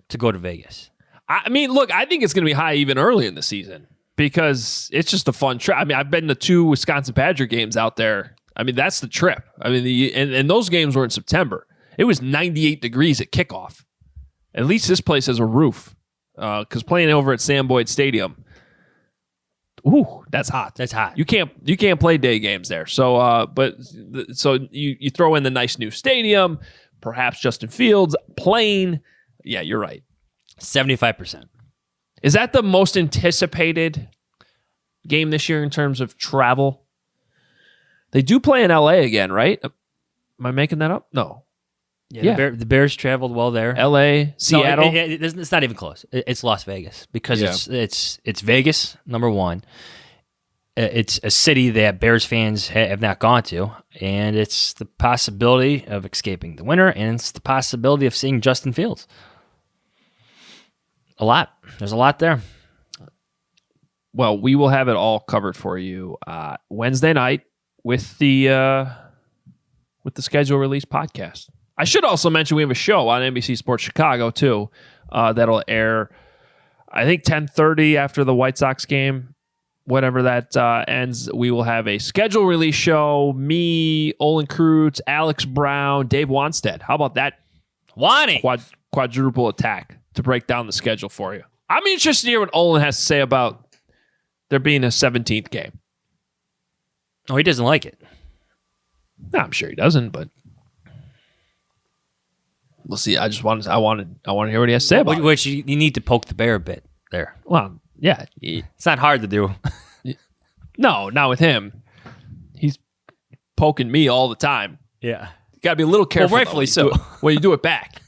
A: to go to Vegas.
C: I mean, look, I think it's going to be high even early in the season because it's just a fun trip. I mean, I've been to 2 Wisconsin Badger games out there. I mean, that's the trip. I mean, and those games were in September. It was 98 degrees at kickoff. At least this place has a roof. Because playing over at Sam Boyd Stadium, that's hot.
A: That's hot.
C: You can't play day games there. So, so you throw in the nice new stadium, perhaps Justin Fields playing. Yeah, you're right.
A: 75%.
C: Is that the most anticipated game this year in terms of travel? They do play in LA again, right? Am I making that up? No.
A: Yeah. The Bears traveled well there.
C: LA, Seattle.
A: No, it's not even close. It's Las Vegas because it's Vegas, number one. It's a city that Bears fans have not gone to, and it's the possibility of escaping the winter, and it's the possibility of seeing Justin Fields. A lot. There's a lot there.
C: Well, we will have it all covered for you Wednesday night with the schedule release podcast. I should also mention we have a show on NBC Sports Chicago, too, that'll air, I think, 10:30 after the White Sox game. Whenever that ends, we will have a schedule release show. Me, Olin Kreutz, Alex Brown, Dave Wanstead. How about that? Quadruple attack to break down the schedule for you. I'm interested to hear what Olin has to say about there being a 17th game.
A: Oh, he doesn't like it.
C: No, I'm sure he doesn't, but we'll see. I want to hear what he has to say about it.
A: Which you need to poke the bear a bit there.
C: Well, yeah.
A: It's not hard to do.
C: No, not with him. He's poking me all the time.
A: Yeah.
C: You got to be a little careful.
A: Well, rightfully so.
C: When you do it back.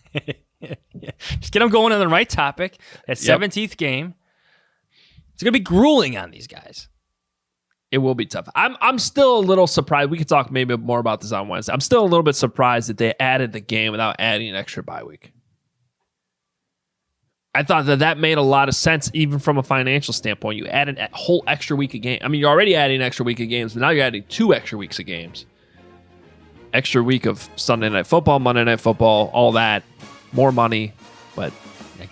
A: Yeah. Just get them going on the right topic. That 17th game. It's going to be grueling on these guys.
C: It will be tough. I'm still a little surprised. We could talk maybe more about this on Wednesday. I'm still a little bit surprised that they added the game without adding an extra bye week. I thought that made a lot of sense, even from a financial standpoint. You added a whole extra week of game. I mean, you're already adding an extra week of games, but now you're adding 2 extra weeks of games. Extra week of Sunday Night Football, Monday Night Football, all that. More money, but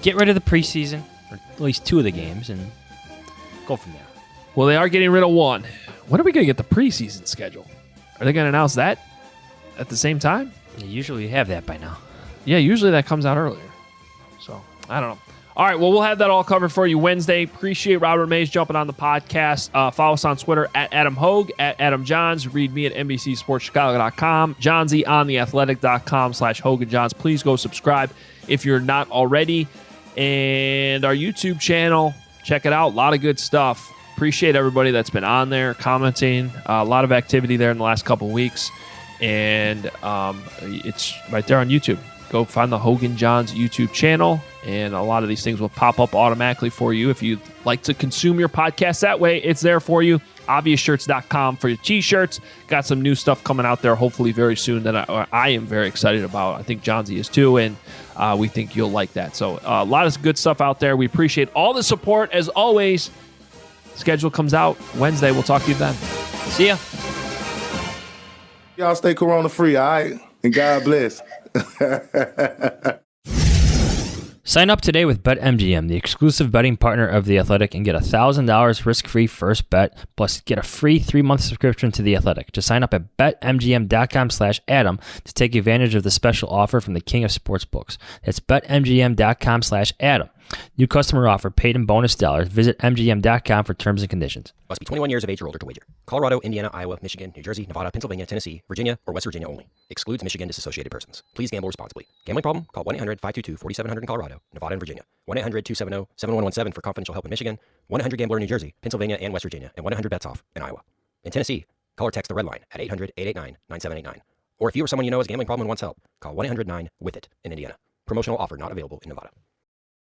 A: get rid of the preseason, or at least 2 of the games, and go from there.
C: Well, they are getting rid of 1. When are we going to get the preseason schedule? Are they going to announce that at the same time?
A: You usually have that by now.
C: Yeah, usually that comes out earlier. So, I don't know. All right, well, we'll have that all covered for you Wednesday. Appreciate Robert Mays jumping on the podcast. Follow us on Twitter at Adam Hoge, at Adam Jahns. Read me at NBCSportsChicago.com. Johnsy on theathletic.com/Hoge Jahns. Please go subscribe if you're not already. And our YouTube channel, check it out. A lot of good stuff. Appreciate everybody that's been on there, commenting. A lot of activity there in the last couple of weeks. And it's right there on YouTube. Go find the Hoge Jahns YouTube channel, and a lot of these things will pop up automatically for you. If you'd like to consume your podcast that way, it's there for you. ObviousShirts.com for your T-shirts. Got some new stuff coming out there, hopefully very soon, that I am very excited about. I think Johnsy is too, and we think you'll like that. So a lot of good stuff out there. We appreciate all the support, as always. Schedule comes out Wednesday. We'll talk to you then. See ya.
I: Y'all stay corona-free, all right? And God bless.
A: Sign up today with BetMGM, the exclusive betting partner of The Athletic, and get $1,000 risk-free first bet, plus get a free 3-month subscription to The Athletic. Just sign up at BetMGM.com/Adam to take advantage of the special offer from the king of sportsbooks. That's BetMGM.com/Adam. New customer offer, paid in bonus dollars. Visit MGM.com for terms and conditions.
J: Must be 21 years of age or older to wager. Colorado, Indiana, Iowa, Michigan, New Jersey, Nevada, Pennsylvania, Tennessee, Virginia, or West Virginia only. Excludes Michigan disassociated persons. Please gamble responsibly. Gambling problem? Call 1-800-522-4700 in Colorado, Nevada, and Virginia. 1-800-270-7117 for confidential help in Michigan. 1-800-GAMBLER in New Jersey, Pennsylvania, and West Virginia. And 1-800-BETS-OFF in Iowa. In Tennessee, call or text the Red Line at 800-889-9789. Or if you or someone you know has a gambling problem and wants help, call 1-800-9-WITH-IT in Indiana. Promotional offer not available in Nevada.